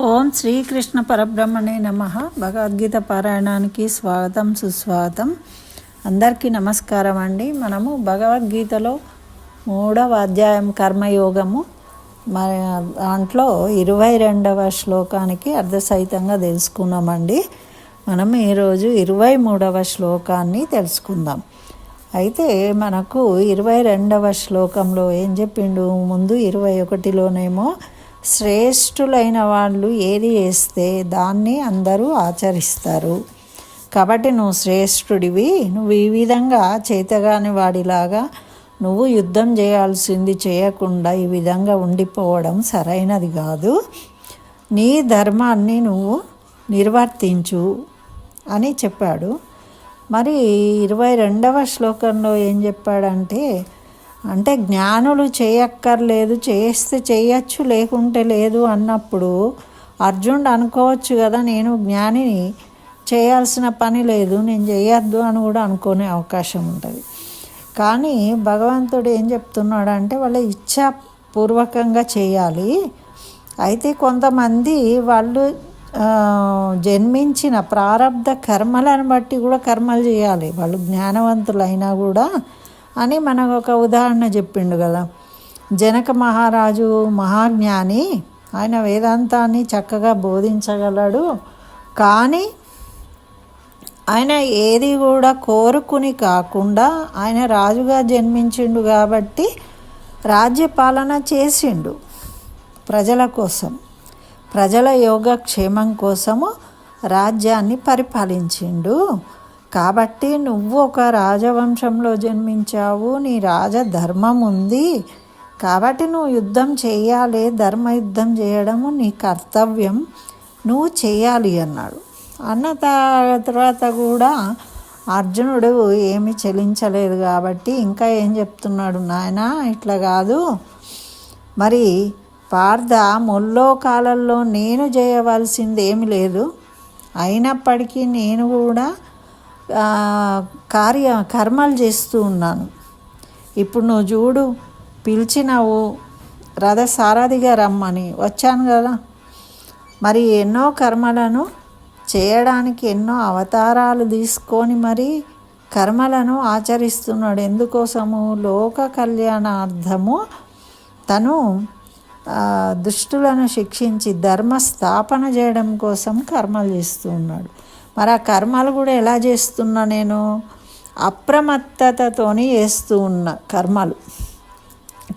ఓం శ్రీకృష్ణ పరబ్రహ్మణే నమః. భగవద్గీత పారాయణానికి స్వాగతం సుస్వాగతం. అందరికీ నమస్కారం అండి. మనము భగవద్గీతలో 3వ అధ్యాయం కర్మయోగము మరి దాంట్లో 22వ శ్లోకానికి అర్ధసహితంగా తెలుసుకున్నామండి. మనం ఈరోజు 23వ శ్లోకాన్ని తెలుసుకుందాం. అయితే మనకు 22వ శ్లోకంలో ఏం చెప్పిండు, ముందు 21లోనేమో శ్రేష్ఠులైన వాళ్ళు ఏది చేస్తే దాన్ని అందరూ ఆచరిస్తారు, కాబట్టి నువ్వు శ్రేష్ఠుడివి, నువ్వు ఈ విధంగా చేతగాని వాడిలాగా నువ్వు యుద్ధం చేయాల్సింది చేయకుండా ఈ విధంగా ఉండిపోవడం సరైనది కాదు, నీ ధర్మాన్ని నువ్వు నిర్వర్తించు అని చెప్పాడు. మరి 22వ శ్లోకంలో ఏం చెప్పాడంటే, అంటే జ్ఞానులు చేయక్కర్లేదు, చేస్తే చేయచ్చు లేకుంటే లేదు అన్నప్పుడు అర్జునుడు అనుకోవచ్చు కదా, నేను జ్ఞానిని, చేయాల్సిన పని లేదు, నేను చేయొద్దు అని కూడా అనుకునే అవకాశం ఉంటుంది. కానీ భగవంతుడు ఏం చెప్తున్నాడంటే వాళ్ళ ఇచ్ఛాపూర్వకంగా చేయాలి. అయితే కొంతమంది వాళ్ళు జన్మించిన ప్రారబ్ధ కర్మలను బట్టి కూడా కర్మలు చేయాలి, వాళ్ళు జ్ఞానవంతులైనా కూడా అని మనకు ఒక ఉదాహరణ చెప్పిండు కదా. జనక మహారాజు మహాజ్ఞాని, ఆయన వేదాంతాన్ని చక్కగా బోధించగలడు, కానీ ఆయన ఏది కూడా కోరుకుని కాకుండా ఆయన రాజుగా జన్మించిండు కాబట్టి రాజ్యపాలన చేసిండు ప్రజల కోసం, ప్రజల యోగక్షేమం కోసము రాజ్యాన్ని పరిపాలించిండు. కాబట్టి నువ్వు ఒక రాజవంశంలో జన్మించావు, నీ రాజధర్మం ఉంది, కాబట్టి నువ్వు యుద్ధం చేయాలి, ధర్మయుద్ధం చేయడము నీ కర్తవ్యం, నువ్వు చేయాలి అన్నాడు. అన్న తర్వాత కూడా అర్జునుడు ఏమీ చెలించలేదు కాబట్టి ఇంకా ఏం చెప్తున్నాడు, నాయనా ఇట్లా కాదు, మరి పార్థ ముల్లోకాలలో నేను చేయవలసింది ఏమి లేదు, అయినప్పటికీ నేను కూడా కర్మలు చేస్తూ ఉన్నాను. ఇప్పుడు నువ్వు చూడు, పిలిచినావు రథసారథిగా రమ్మని వచ్చాను కదా, మరి ఎన్నో కర్మలను చేయడానికి ఎన్నో అవతారాలు తీసుకొని మరి కర్మలను ఆచరిస్తున్నాడు. ఎందుకోసము? లోక కళ్యాణార్థము తను దుష్టులను శిక్షించి ధర్మ స్థాపన చేయడం కోసం కర్మలు చేస్తూ ఉన్నాడు. మరి ఆ కర్మలు కూడా ఎలా చేస్తున్నా, నేను అప్రమత్తతతోని చేస్తూ ఉన్నా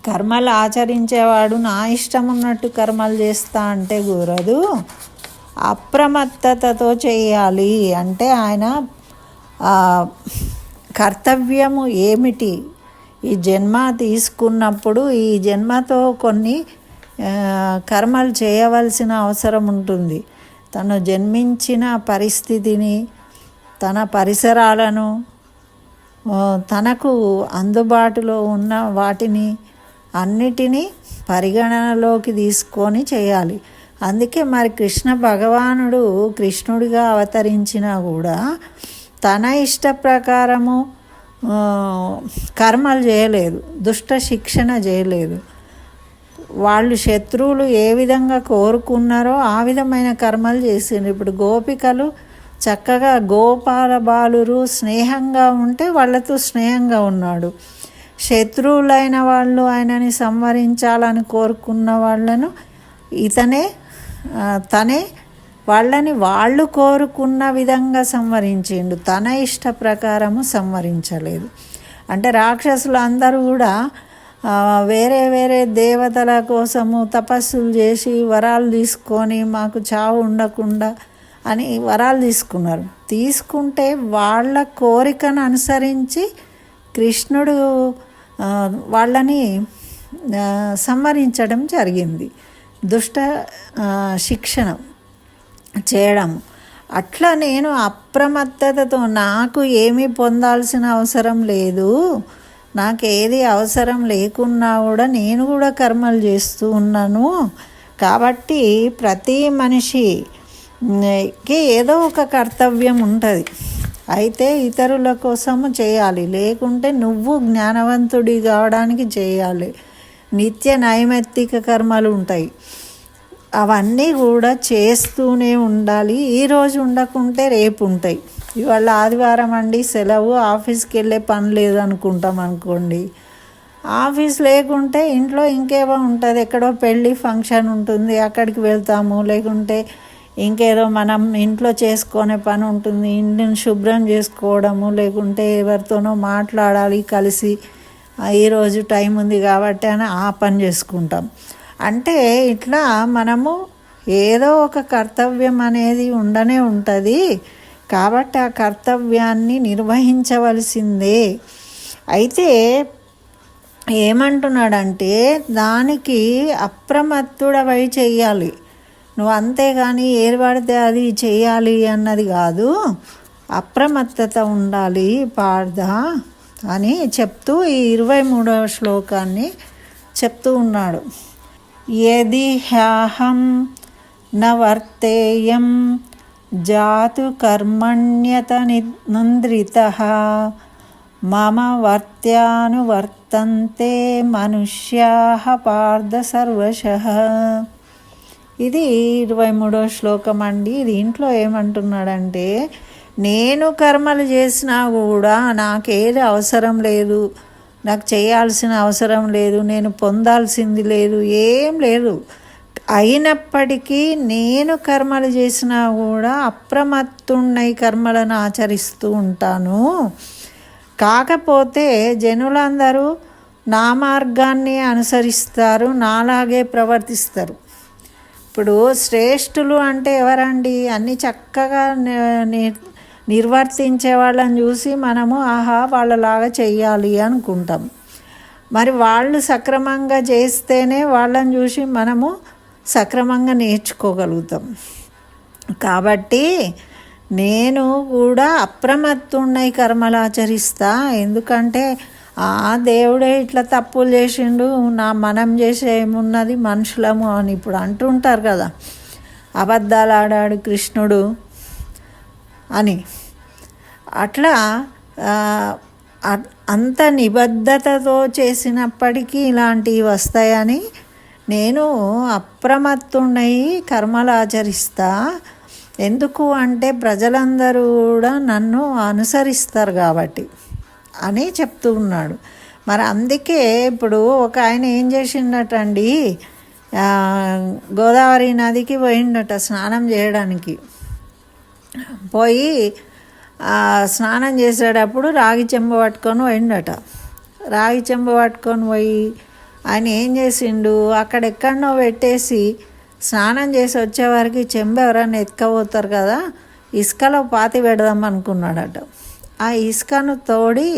కర్మలు ఆచరించేవాడు నా ఇష్టం ఉన్నట్టు కర్మలు చేస్తా అంటే కుదరదు, అప్రమత్తతతో చేయాలి. అంటే ఆయన కర్తవ్యము ఏమిటి, ఈ జన్మ తీసుకున్నప్పుడు ఈ జన్మతో కొన్ని కర్మలు చేయవలసిన అవసరం ఉంటుంది. తను జన్మించిన పరిస్థితిని, తన పరిసరాలను, తనకు అందుబాటులో ఉన్న వాటిని అన్నిటినీ పరిగణనలోకి తీసుకొని చేయాలి. అందుకే మరి కృష్ణ భగవానుడు కృష్ణుడిగా అవతరించినా కూడా తన ఇష్ట ప్రకారము కర్మలు చేయలేదు, దుష్ట శిక్షణ చేయలేదు. వాళ్ళు శత్రువులు ఏ విధంగా కోరుకున్నారో ఆ విధమైన కర్మలు చేసిండ్రు. ఇప్పుడు గోపికలు చక్కగా గోపాల బాలురు స్నేహంగా ఉంటే వాళ్ళతో స్నేహంగా ఉన్నాడు. శత్రువులైన వాళ్ళు ఆయనని సంహరించాలని కోరుకున్న వాళ్ళను తనే వాళ్ళని వాళ్ళు కోరుకున్న విధంగా సంహరించిండు, తన ఇష్ట ప్రకారము సంహరించలేదు. అంటే రాక్షసులు అందరూ కూడా వేరే వేరే దేవతల కోసము తపస్సులు చేసి వరాలు తీసుకొని మాకు చావు ఉండకుండా అని వరాలు తీసుకుంటే వాళ్ళ కోరికను అనుసరించి కృష్ణుడు వాళ్ళని సంహరించడం జరిగింది, దుష్ట శిక్షణ చేయడం. అట్లా నేను అప్రమత్తతతో నాకు ఏమీ పొందాల్సిన అవసరం లేదు, నాకు ఏది అవసరం లేకున్నా కూడా నేను కూడా కర్మలు చేస్తూ ఉన్నాను. కాబట్టి ప్రతి మనిషికి ఏదో ఒక కర్తవ్యం ఉంటుంది, అయితే ఇతరుల కోసము చేయాలి, లేకుంటే నువ్వు జ్ఞానవంతుడి కావడానికి చేయాలి. నిత్య నైమిత్తిక కర్మలు ఉంటాయి, అవన్నీ కూడా చేస్తూనే ఉండాలి. ఈరోజు ఉండకుంటే రేపు ఉంటాయి. ఇవాళ ఆదివారం అండి, సెలవు, ఆఫీస్కి వెళ్ళే పని లేదు అనుకుంటాం అనుకోండి. ఆఫీస్ లేకుంటే ఇంట్లో ఇంకేమో ఉంటుంది, ఎక్కడో పెళ్ళి ఫంక్షన్ ఉంటుంది, అక్కడికి వెళ్తాము. లేకుంటే ఇంకేదో మనం ఇంట్లో చేసుకునే పని ఉంటుంది, ఇంటిని శుభ్రం చేసుకోవడము, లేకుంటే ఎవరితోనో మాట్లాడాలి కలిసి, ఈరోజు టైం ఉంది కాబట్టి అని ఆ పని చేసుకుంటాం. అంటే ఇట్లా మనము ఏదో ఒక కర్తవ్యం అనేది ఉండనే ఉంటుంది. కాబట్టి ఆ కర్తవ్యాన్ని నిర్వహించవలసిందే. అయితే ఏమంటున్నాడంటే దానికి అప్రమత్తుడవై చెయ్యాలి. నువ్వు అంతేగాని ఏది పడితే అది చెయ్యాలి అన్నది కాదు, అప్రమత్తత ఉండాలి పార్థ అని చెప్తూ ఈ 23వ శ్లోకాన్ని చెప్తూ ఉన్నాడు. యది హ్యాహం న వర్తేయం జాతు కర్మణ్యత నింద్రితః మమ వర్త్యానువర్తంతే మనుష్యాః పార్థ సర్వశః. ఇది 23వ శ్లోకం అండి. దీంట్లో ఏమంటున్నాడంటే, నేను కర్మలు చేసినా కూడా నాకేది అవసరం లేదు, నాకు చేయాల్సిన అవసరం లేదు, నేను పొందాల్సింది లేదు, ఏం లేదు. అయినప్పటికీ నేను కర్మలు చేసినా కూడా అప్రమత్తున్నై కర్మలను ఆచరిస్తూ ఉంటాను. కాకపోతే జనులందరూ నా మార్గాన్ని అనుసరిస్తారు, నాలాగే ప్రవర్తిస్తారు. ఇప్పుడు శ్రేష్ఠులు అంటే ఎవరండి? అన్నీ చక్కగా నిర్వర్తించే వాళ్ళని చూసి మనము ఆహా వాళ్ళలాగా చెయ్యాలి అనుకుంటాం. మరి వాళ్ళు సక్రమంగా చేస్తేనే వాళ్ళని చూసి మనము సక్రమంగా నేర్చుకోగలుగుతాం. కాబట్టి నేను కూడా అప్రమత్తున్నై కర్మలు ఆచరిస్తా. ఎందుకంటే దేవుడే ఇట్లా తప్పులు చేసిండు, మనం చేసే ఏమున్నది, మనుషులము అని ఇప్పుడు అంటుంటారు కదా, అబద్ధాలు ఆడాడు కృష్ణుడు అని. అట్లా అంత నిబద్ధతతో చేసినప్పటికీ ఇలాంటివి వస్తాయని నేను అప్రమత్తున్నై కర్మలు ఆచరిస్తా. ఎందుకు అంటే ప్రజలందరూ కూడా నన్ను అనుసరిస్తారు కాబట్టి అని చెప్తూ ఉన్నాడు. మరి అందుకే ఇప్పుడు ఒక ఆయన ఏం చేసిండటండి, గోదావరి నదికి పోయిండట స్నానం చేయడానికి. పోయి స్నానం చేసేటప్పుడు రాగి చెంబ పట్టుకొని పోయిండట. రాగి చెంబ పట్టుకొని పోయి ఆయన ఏం చేసిండు, అక్కడెక్కడనో పెట్టేసి స్నానం చేసి వచ్చేవారికి చెంబ ఎవరైనా ఎత్తుకపోతారు కదా, ఇసుకలో పాతి పెడదాం అనుకున్నాడట. ఆ ఇసుకను తోడి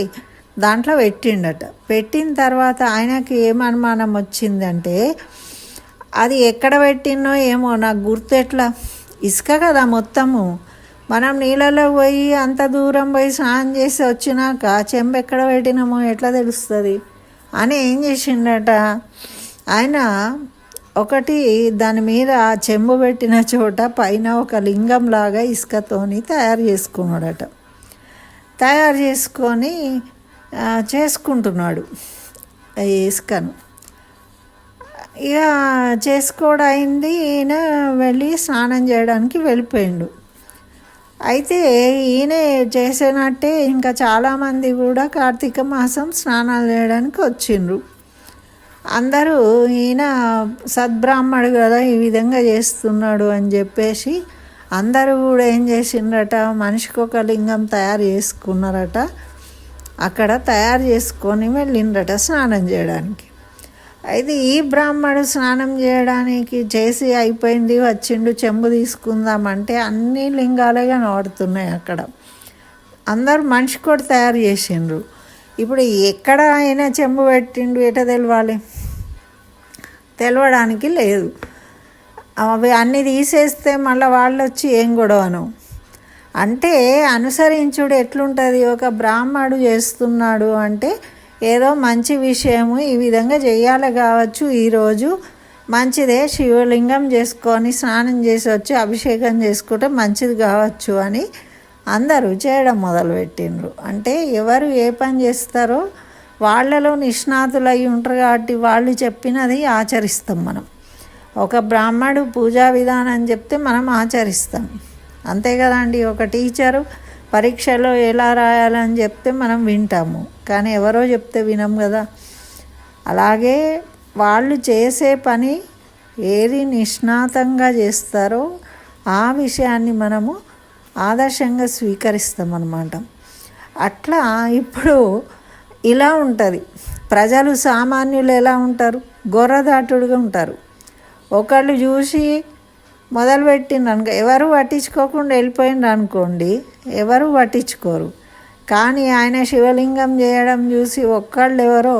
దాంట్లో పెట్టిండట. పెట్టిన తర్వాత ఆయనకి ఏమనుమానం వచ్చిందంటే, అది ఎక్కడ పెట్టినో ఏమో నాకు గుర్తు, ఎట్లా ఇసుక కదా మొత్తము, మనం నీళ్ళలో పోయి అంత దూరం పోయి స్నానం చేసి వచ్చినాక చెంబ ఎక్కడ పెట్టినామో ఎట్లా తెలుస్తుంది అని ఏం చేసిండట ఆయన, ఒకటి దాని మీద ఆ చెంబు పెట్టిన చోట పైన ఒక లింగంలాగా ఇసుకతోని తయారు చేసుకున్నాడట. తయారు చేసుకొని చేసుకుంటున్నాడు ఈ ఇసుకను. ఇక చేసుకోవడం అయింది, ఈయన వెళ్ళి స్నానం చేయడానికి వెళ్ళిపోయిండు. అయితే ఈయన చేసినట్టే ఇంకా చాలామంది కూడా కార్తీక మాసం స్నానాలు చేయడానికి వచ్చిండ్రు. అందరూ ఈయన సద్బ్రాహ్మడు కదా ఈ విధంగా చేస్తున్నాడు అని చెప్పేసి అందరూ కూడా ఏం చేసిండ్రట, మనిషికి ఒక లింగం తయారు చేసుకున్నారట. అక్కడ తయారు చేసుకొని వెళ్ళిండ్రట స్నానం చేయడానికి. అయితే ఈ బ్రాహ్మడు స్నానం చేయడానికి చేసి అయిపోయింది, వచ్చిండు, చెంబు తీసుకుందామంటే అన్ని లింగాలే కనబడుతున్నాయి అక్కడ. అందరూ మనిషి కూడా తయారు చేసిండ్రు. ఇప్పుడు ఎక్కడ అయినా చెంబు పెట్టిండు ఎట తెలవాలి, తెలవడానికి లేదు. అవి అన్నీ తీసేస్తే మళ్ళీ వాళ్ళు వచ్చి ఏం గొడవను అంటే, అనుసరించుడు ఎట్లుంటుంది, ఒక బ్రాహ్మడు చేస్తున్నాడు అంటే ఏదో మంచి విషయము, ఈ విధంగా చెయ్యాలి కావచ్చు, ఈరోజు మంచిదే, శివలింగం చేసుకొని స్నానం చేసి వచ్చి అభిషేకం చేసుకుంటే మంచిది కావచ్చు అని అందరూ చేయడం మొదలుపెట్టిండ్రు. అంటే ఎవరు ఏ పని చేస్తారో వాళ్ళలో నిష్ణాతులు అయి ఉంటారు కాబట్టి వాళ్ళు చెప్పినది ఆచరిస్తాం మనం. ఒక బ్రాహ్మడు పూజా విధానం చెప్తే మనం ఆచరిస్తాం, అంతే కదండి. ఒక టీచరు పరీక్షలో ఎలా రాయాలని చెప్తే మనం వింటాము, కానీ ఎవరో చెప్తే వినం కదా. అలాగే వాళ్ళు చేసే పని ఏది నిష్ణాతంగా చేస్తారో ఆ విషయాన్ని మనము ఆదర్శంగా స్వీకరిస్తాం అన్నమాట. అట్లా ఇప్పుడు ఇలా ఉంటుంది. ప్రజలు సామాన్యులు ఎలా ఉంటారు? గొర్రదాటుడుగా ఉంటారు. ఒకళ్ళు చూసి మొదలుపెట్టిండ్రు ఎవరు పట్టించుకోకుండా వెళ్ళిపోయిండ్రు అనుకోండి, ఎవరు పట్టించుకోరు. కానీ ఆయన శివలింగం చేయడం చూసి ఒక్కళ్ళు ఎవరో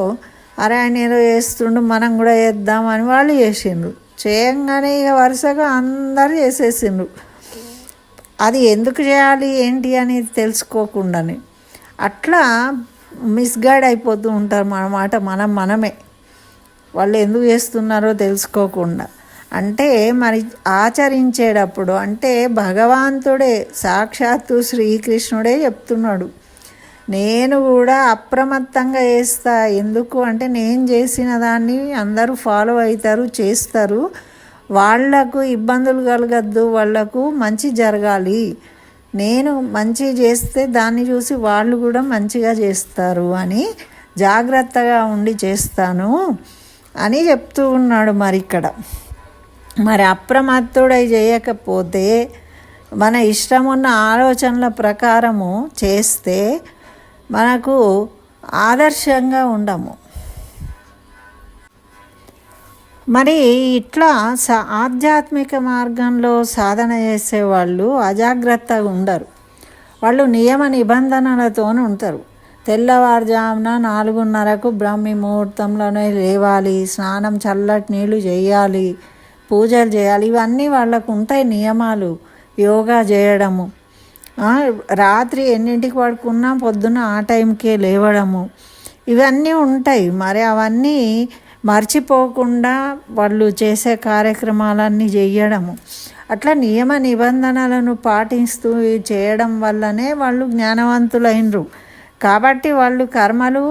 అరే ఆయన ఏదో చేస్తుండు మనం కూడా చేద్దామని వాళ్ళు చేసిండ్రు. చేయంగానే ఇక వరుసగా అందరూ చేసేసిండ్రు. అది ఎందుకు చేయాలి ఏంటి అని తెలుసుకోకుండానే అట్లా మిస్గైడ్ అయిపోతూ ఉంటారు అన్నమాట. మనమే వాళ్ళు ఎందుకు చేస్తున్నారో తెలుసుకోకుండా. అంటే మరి ఆచరించేటప్పుడు అంటే భగవంతుడే సాక్షాత్తు శ్రీకృష్ణుడే చెప్తున్నాడు, నేను కూడా అప్రమత్తంగా చేస్తా. ఎందుకు అంటే నేను చేసిన దాన్ని అందరూ ఫాలో అవుతారు, చేస్తారు, వాళ్లకు ఇబ్బందులు కలగద్దు, వాళ్లకు మంచి జరగాలి, నేను మంచి చేస్తే దాన్ని చూసి వాళ్ళు కూడా మంచిగా చేస్తారు అని జాగ్రత్తగా ఉండి చేస్తాను అని చెప్తూ ఉన్నాడు. మరి ఇక్కడ మరి అప్రమత్తుడై చేయకపోతే మన ఇష్టమున్న ఆలోచనల ప్రకారము చేస్తే మనకు ఆదర్శంగా ఉండము. మరి ఇట్లా ఆధ్యాత్మిక మార్గంలో సాధన చేసేవాళ్ళు అజాగ్రత్తగా ఉండరు. వాళ్ళు నియమ నిబంధనలతో ఉంటారు. తెల్లవారుజామున 4:30కు బ్రాహ్మీ ముహూర్తంలోనే లేవాలి, స్నానం చల్లటి నీళ్ళు చేయాలి, పూజలు చేయాలి, ఇవన్నీ వాళ్ళకు ఉంటాయి నియమాలు. యోగా చేయడము, రాత్రి ఎన్నింటికి పడుకున్నా పొద్దున్న ఆ టైంకే లేవడము, ఇవన్నీ ఉంటాయి. మరి అవన్నీ మర్చిపోకుండా వాళ్ళు చేసే కార్యక్రమాలన్నీ చేయడము, అట్లా నియమ నిబంధనలను పాటిస్తూ చేయడం వల్లనే వాళ్ళు జ్ఞానవంతులైనరు. కాబట్టి వాళ్ళు కర్మలు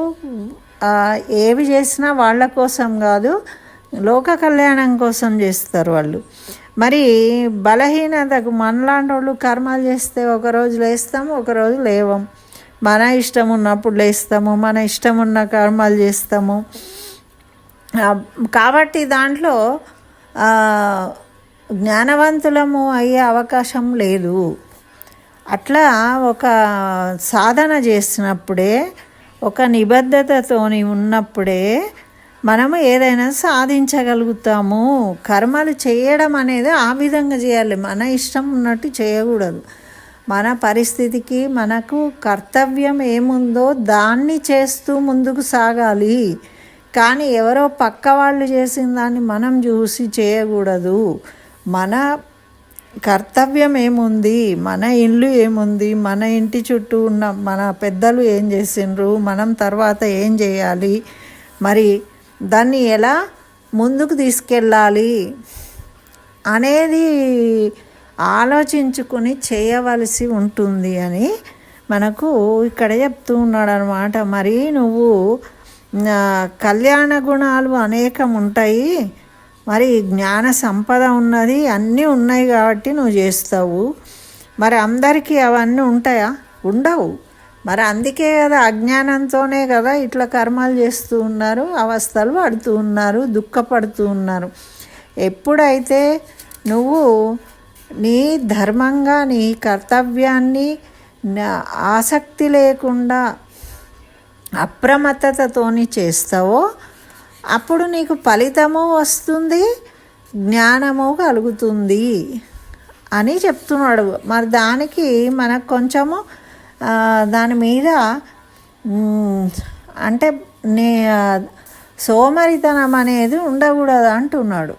ఏవి చేసినా వాళ్ళ కోసం కాదు, లోక కళ్యాణం కోసం చేస్తారు వాళ్ళు. మరి బలహీనతకు మనలాంటి వాళ్ళు కర్మలు చేస్తే ఒకరోజు లేస్తాము, ఒకరోజు లేవం. మన ఇష్టం ఉన్నప్పుడు లేస్తాము, మన ఇష్టం ఉన్న కర్మలు చేస్తాము. కాబట్టి దాంట్లో జ్ఞానవంతులము అయ్యే అవకాశం లేదు. అట్లా ఒక సాధన చేసినప్పుడే, ఒక నిబద్ధతతోని ఉన్నప్పుడే మనము ఏదైనా సాధించగలుగుతాము. కర్మలు చేయడం అనేది ఆ విధంగా చేయాలి, మన ఇష్టం ఉన్నట్టు చేయకూడదు. మన పరిస్థితికి మనకు కర్తవ్యం ఏముందో దాన్ని చేస్తూ ముందుకు సాగాలి. కానీ ఎవరో పక్క వాళ్ళు చేసిన దాన్ని మనం చూసి చేయకూడదు. మన కర్తవ్యం ఏముంది, మన ఇల్లు ఏముంది, మన ఇంటి చుట్టూ ఉన్న మన పెద్దలు ఏం చేసిండ్రు, మనం తర్వాత ఏం చేయాలి, మరి దాన్ని ఎలా ముందుకు తీసుకెళ్ళాలి అనేది ఆలోచించుకొని చేయవలసి ఉంటుంది అని మనకు ఇక్కడ చెప్తూ ఉన్నాడు అన్నమాట. మరి నువ్వు కళ్యాణ గుణాలు అనేకం ఉంటాయి, మరి జ్ఞాన సంపద ఉన్నది, అన్నీ ఉన్నాయి కాబట్టి నువ్వు చేస్తావు. మరి అందరికీ అవన్నీ ఉంటాయా? ఉండవు. మరి అందుకే కదా అజ్ఞానంతోనే కదా ఇట్లా కర్మలు చేస్తూ ఉన్నారు, అవస్థలు పడుతూ ఉన్నారు, దుఃఖపడుతూ ఉన్నారు. ఎప్పుడైతే నువ్వు నీ ధర్మంగా నీ కర్తవ్యాన్ని ఆసక్తి లేకుండా అప్రమత్తతతోని చేస్తావో అప్పుడు నీకు ఫలితము వస్తుంది, జ్ఞానము కలుగుతుంది అని చెప్తున్నాడు. మరి దానికి మనకు కొంచెము దాని మీద అంటే సోమరితనం అనేది ఉండకూడదు అంటున్నాడు.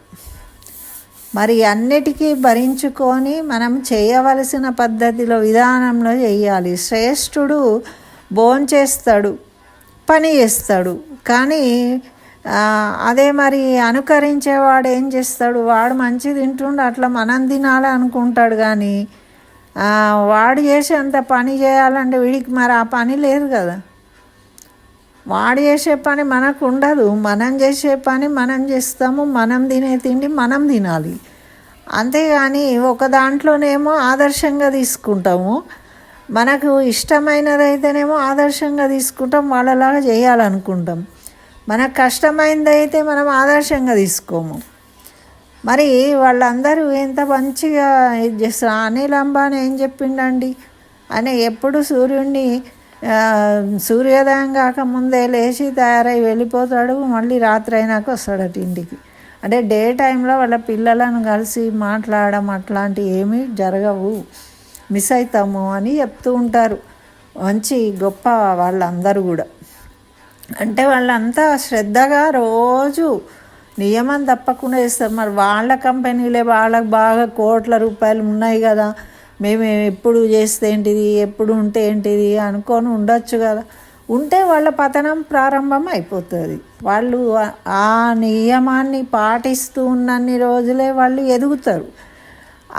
మరి అన్నిటికీ భరించుకొని మనం చేయవలసిన పద్ధతిలో విధానంలో చేయాలి. శ్రేష్ఠుడు భోంచేస్తాడు, పని చేస్తాడు, కానీ అదే మరి అనుకరించేవాడు ఏం చేస్తాడు? వాడు మంచి తింటుండు, అట్లా మనం తినాలి అనుకుంటాడు, కానీ వాడు చేసేంత పని చేయాలంటే వీడికి మరి ఆ పని లేదు కదా. వాడు చేసే పని మనకు ఉండదు, మనం చేసే పని మనం చేస్తాము, మనం తినే తిండి మనం తినాలి. అంతేగాని ఒక దాంట్లోనేమో ఆదర్శంగా తీసుకుంటాము, మనకు ఇష్టమైనదైతేనేమో ఆదర్శంగా తీసుకుంటాం, వాళ్ళలాగా చేయాలనుకుంటాం. మనకు కష్టమైనది అయితే మనం ఆదర్శంగా తీసుకోము. మరి వాళ్ళందరూ ఎంత మంచిగా ఇది చేస్తారు. అనిల్ అంబానీ ఏం చెప్పిండండి, ఆయన ఎప్పుడు సూర్యోదయం కాకముందే లేచి తయారై వెళ్ళిపోతాడు, మళ్ళీ రాత్రి అయినాక వస్తాడట ఇంటికి. అంటే డే టైంలో వాళ్ళ పిల్లలను కలిసి మాట్లాడడం అట్లాంటివి ఏమీ జరగవు, మిస్ అవుతాము అని చెప్తూ ఉంటారు. మంచి గొప్ప వాళ్ళందరూ కూడా. అంటే వాళ్ళంతా శ్రద్ధగా రోజు నియమం తప్పకుండా చేస్తారు. మరి వాళ్ళ కంపెనీలే వాళ్ళకు బాగా కోట్ల రూపాయలు ఉన్నాయి కదా, మేము ఎప్పుడు చేస్తే ఏంటిది, ఎప్పుడు ఉంటే ఏంటిది అనుకొని ఉండొచ్చు కదా. ఉంటే వాళ్ళ పతనం ప్రారంభం అయిపోతుంది. వాళ్ళు ఆ నియమాన్ని పాటిస్తూ ఉన్నన్ని రోజులే వాళ్ళు ఎదుగుతారు.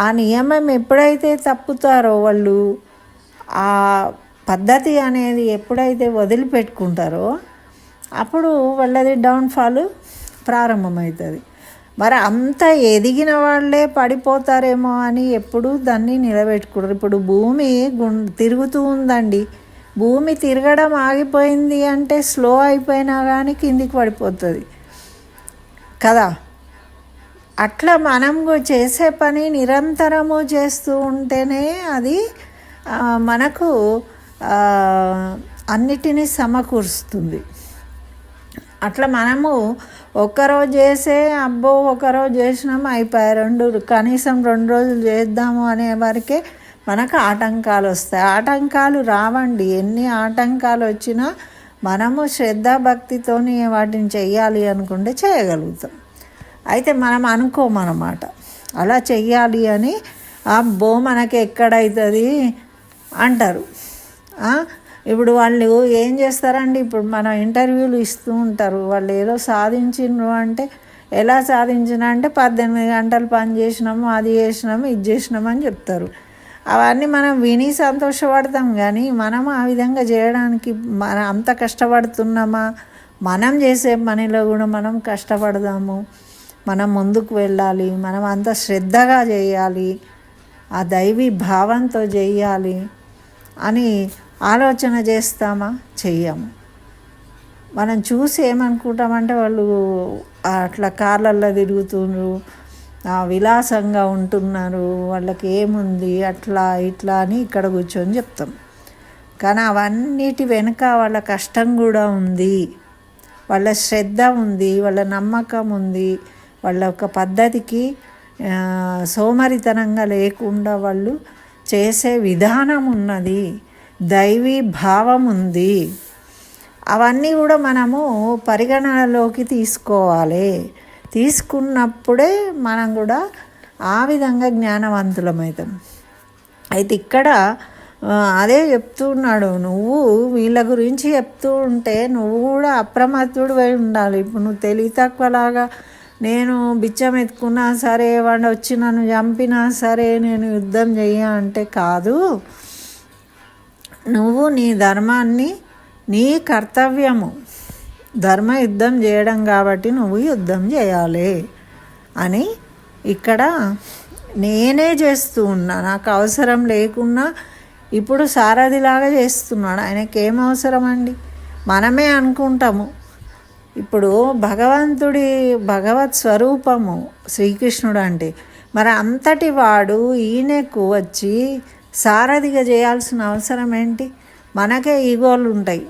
ఆ నియమం ఎప్పుడైతే తప్పుతారో వాళ్ళు, ఆ పద్ధతి అనేది ఎప్పుడైతే వదిలిపెట్టుకుంటారో అప్పుడు వాళ్ళది డౌన్ఫాల్ ప్రారంభమవుతుంది. మరి అంత ఎదిగిన వాళ్ళే పడిపోతారేమో అని ఎప్పుడూ దాన్ని నిలబెట్టుకుంటారు. ఇప్పుడు భూమి తిరుగుతూ ఉందండి, భూమి తిరగడం ఆగిపోయింది అంటే స్లో అయిపోయినా కానీ కిందికి పడిపోతుంది కదా. అట్లా మనం చేసే పని నిరంతరము చేస్తూ ఉంటేనే అది మనకు అన్నిటినీ సమకూరుస్తుంది. అట్లా మనము ఒక్కరోజు చేసే అబ్బో ఒకరోజు చేసినాము అయిపోయాయి, కనీసం 2 రోజులు చేద్దాము అనే వరకే మనకు ఆటంకాలు వస్తాయి. ఆటంకాలు రావండి, ఎన్ని ఆటంకాలు వచ్చినా మనము శ్రద్ధాభక్తితోని వాటిని చెయ్యాలి అనుకుంటే చేయగలుగుతాం. అయితే మనం అనుకోమన్నమాట అలా చెయ్యాలి అని. అబ్బో మనకి ఎక్కడవుతుంది అంటారు. ఇప్పుడు వాళ్ళు ఏం చేస్తారండి, ఇప్పుడు మనం ఇంటర్వ్యూలు ఇస్తూ ఉంటారు, వాళ్ళు ఏదో సాధించిండ్రు అంటే ఎలా సాధించిన అంటే 18 గంటలు పని చేసినాము, అది చేసినాము, ఇది చేసినాము అని చెప్తారు. అవన్నీ మనం విని సంతోషపడతాం, కానీ మనం ఆ విధంగా చేయడానికి మనం అంత కష్టపడుతున్నామా? మనం చేసే పనిలో కూడా మనం కష్టపడదాము, మనం ముందుకు వెళ్ళాలి, మనం అంత శ్రద్ధగా చేయాలి, ఆ దైవీ భావంతో చేయాలి అని ఆలోచన చేస్తామా? చెయ్యము. మనం చూసి ఏమనుకుంటామంటే వాళ్ళు అట్లా కార్లల్లో తిరుగుతున్నారు, విలాసంగా ఉంటున్నారు, వాళ్ళకి ఏముంది అట్లా ఇట్లా అని ఇక్కడ కూర్చొని చెప్తాం. కానీ అవన్నిటి వెనుక వాళ్ళ కష్టం కూడా ఉంది, వాళ్ళ శ్రద్ధ ఉంది, వాళ్ళ నమ్మకం ఉంది, వాళ్ళ ఒక పద్ధతికి సోమరితనంగా లేకుండా వాళ్ళు చేసే విధానం ఉన్నది, దైవీ భావం ఉంది. అవన్నీ కూడా మనము పరిగణనలోకి తీసుకోవాలి. తీసుకున్నప్పుడే మనం కూడా ఆ విధంగా జ్ఞానవంతులమవుతాం. అయితే ఇక్కడ అదే చెప్తున్నాడు, నువ్వు వీళ్ళ గురించి చెప్తూ ఉంటే నువ్వు కూడా అప్రమత్తుడు అయి ఉండాలి. ఇప్పుడు నువ్వు తెలివి తక్కువలాగా నేను బిచ్చం ఎత్తుకున్నా సరే, వాడు వచ్చి నన్ను చంపినా సరే నేను యుద్ధం చెయ్య అంటే కాదు. నువ్వు నీ ధర్మాన్ని, నీ కర్తవ్యము ధర్మ యుద్ధం చేయడం కాబట్టి నువ్వు యుద్ధం చేయాలి అని ఇక్కడ నేనే చేస్తూ ఉన్నా, నాకు అవసరం లేకున్నా ఇప్పుడు సారథిలాగా చేస్తున్నాడు. ఆయనకేం అవసరం అండి? మనమే అనుకుంటాము. ఇప్పుడు భగవత్ స్వరూపము శ్రీకృష్ణుడు అంటే, మరి అంతటి వాడు ఈయనకు వచ్చి సారథిగా చేయాల్సిన అవసరం ఏంటి? మనకే ఈగోలు ఉంటాయి.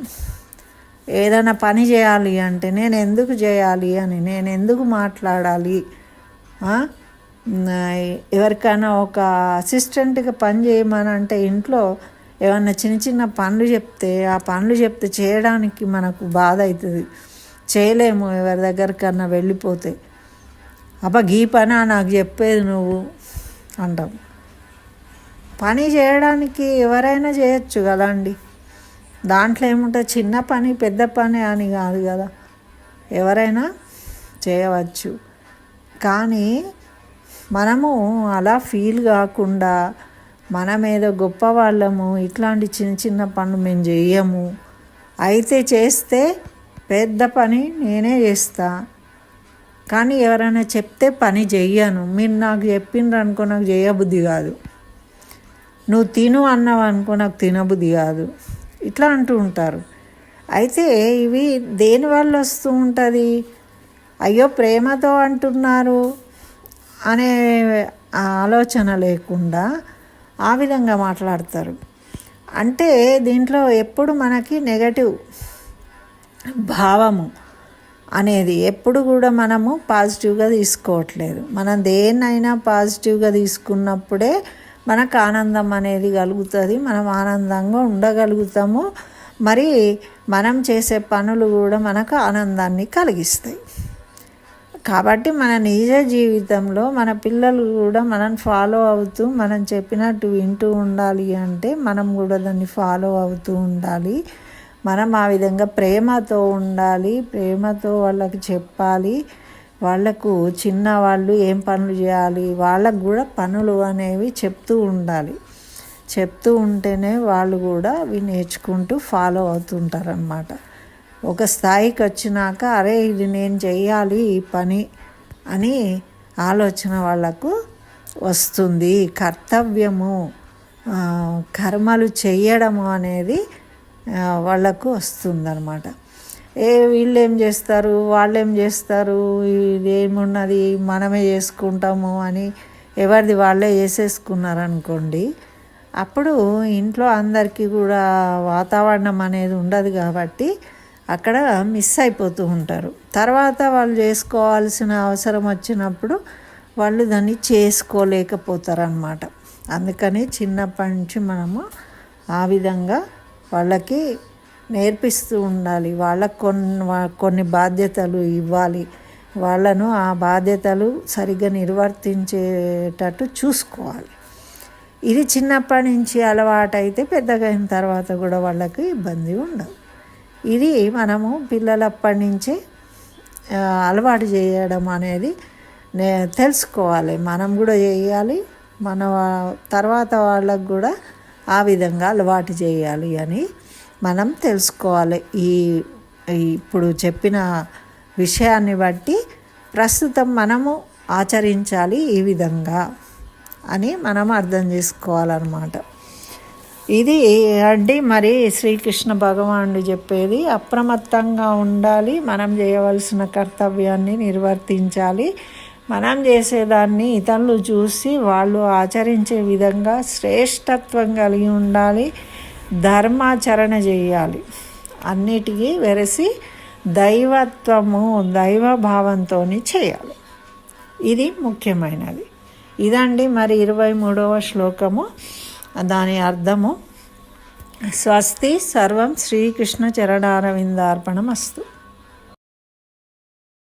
ఏదైనా పని చేయాలి అంటే నేను ఎందుకు చేయాలి అని, నేను ఎందుకు మాట్లాడాలి, ఎవరికైనా ఒక అసిస్టెంట్గా పని చేయమని అంటే ఇంట్లో ఏమన్నా చిన్న చిన్న పనులు చెప్తే ఆ పనులు చెప్తే చేయడానికి మనకు బాధ అవుతుంది, చేయలేము. ఎవరి దగ్గరికన్నా వెళ్ళిపోతే అబ్బా గీ పని నాకు చెప్పేది నువ్వు అంటాం. పని చేయడానికి ఎవరైనా చేయొచ్చు కదా అండి, దాంట్లో ఏముంటుంది, చిన్న పని పెద్ద పని అని కాదు కదా, ఎవరైనా చేయవచ్చు. కానీ మనము అలా ఫీల్ కాకుండా మనమేదో గొప్ప వాళ్ళము, ఇట్లాంటి చిన్న చిన్న పనులు మేము చెయ్యము, అయితే చేస్తే పెద్ద పని నేనే చేస్తా, కానీ ఎవరైనా చెప్తే పని చెయ్యను. మీరు నాకు చెప్పిండ్రు అనుకో నాకు చేయబుద్ధి కాదు, నువ్వు తిను అన్నావు అనుకో నాకు తినబుద్ధి కాదు, ఇట్లా అంటూ ఉంటారు. అయితే ఇవి దేనివల్ల వస్తూ ఉంటుంది? అయ్యో ప్రేమతో అంటున్నారు అనే ఆలోచన లేకుండా ఆ విధంగా మాట్లాడతారు. అంటే దీంట్లో ఎప్పుడు మనకి నెగటివ్ భావము అనేది ఎప్పుడు కూడా మనము పాజిటివ్గా తీసుకోవట్లేదు. మనం దేన్నైనా పాజిటివ్గా తీసుకున్నప్పుడే మనకు ఆనందం అనేది కలుగుతుంది, మనం ఆనందంగా ఉండగలుగుతాము. మరి మనం చేసే పనులు కూడా మనకు ఆనందాన్ని కలిగిస్తాయి. కాబట్టి మన నిజ జీవితంలో మన పిల్లలు కూడా మనం ఫాలో అవుతూ మనం చెప్పినట్టు వింటూ ఉండాలి అంటే మనం కూడా దాన్ని ఫాలో అవుతూ ఉండాలి. మనం ఆ విధంగా ప్రేమతో ఉండాలి, ప్రేమతో వాళ్ళకి చెప్పాలి. వాళ్ళకు చిన్నవాళ్ళు ఏం పనులు చేయాలి వాళ్ళకు కూడా పనులు అనేవి చెప్తూ ఉండాలి. చెప్తూ ఉంటేనే వాళ్ళు కూడా అవి నేర్చుకుంటూ ఫాలో అవుతుంటారు అన్నమాట. ఒక స్థాయికి వచ్చినాక అరే ఇది నేను చెయ్యాలి ఈ పని అని ఆలోచన వాళ్ళకు వస్తుంది. కర్తవ్యము, కర్మలు చెయ్యడము అనేది వాళ్ళకు వస్తుందన్నమాట. వీళ్ళు ఏం చేస్తారు వాళ్ళు ఏం చేస్తారు, ఇదేమున్నది మనమే చేసుకుంటాము అని ఎవరిది వాళ్ళే చేసేసుకున్నారనుకోండి, అప్పుడు ఇంట్లో అందరికీ కూడా వాతావరణం అనేది ఉండదు. కాబట్టి అక్కడ మిస్ అయిపోతూ ఉంటారు. తర్వాత వాళ్ళు చేసుకోవాల్సిన అవసరం వచ్చినప్పుడు వాళ్ళు దాన్ని చేసుకోలేకపోతారు అన్నమాట. అందుకని చిన్నప్పటి నుంచి మనము ఆ విధంగా వాళ్ళకి నేర్పిస్తూ ఉండాలి. వాళ్ళకు కొన్ని బాధ్యతలు ఇవ్వాలి, వాళ్ళను ఆ బాధ్యతలు సరిగ్గా నిర్వర్తించేటట్టు చూసుకోవాలి. ఇది చిన్నప్పటి నుంచి అలవాటు అయితే పెద్దగా అయిన తర్వాత కూడా వాళ్ళకి ఇబ్బంది ఉండదు. ఇది మనము పిల్లలప్పటి నుంచే అలవాటు చేయడం అనేది తెలుసుకోవాలి. మనం కూడా చేయాలి, మన తర్వాత వాళ్ళకు కూడా ఆ విధంగా అలవాటు చేయాలి అని మనం తెలుసుకోవాలి. ఇప్పుడు చెప్పిన విషయాన్ని బట్టి ప్రస్తుతం మనము ఆచరించాలి ఈ విధంగా అని మనం అర్థం చేసుకోవాలన్నమాట. ఇది అండి మరి శ్రీకృష్ణ భగవానుడు చెప్పేది. అప్రమత్తంగా ఉండాలి, మనం చేయవలసిన కర్తవ్యాన్ని నిర్వర్తించాలి. మనం చేసేదాన్ని ఇతరులు చూసి వాళ్ళు ఆచరించే విధంగా శ్రేష్టత్వం కలిగి ఉండాలి, ధర్మాచరణ చేయాలి. అన్నిటికీ వెరసి దైవత్వము దైవభావంతో చేయాలి. ఇది ముఖ్యమైనది. ఇదండి మరి 23వ శ్లోకము, దాని అర్థము. స్వస్తి. సర్వం శ్రీకృష్ణ చరణారవిందార్పణమస్తు.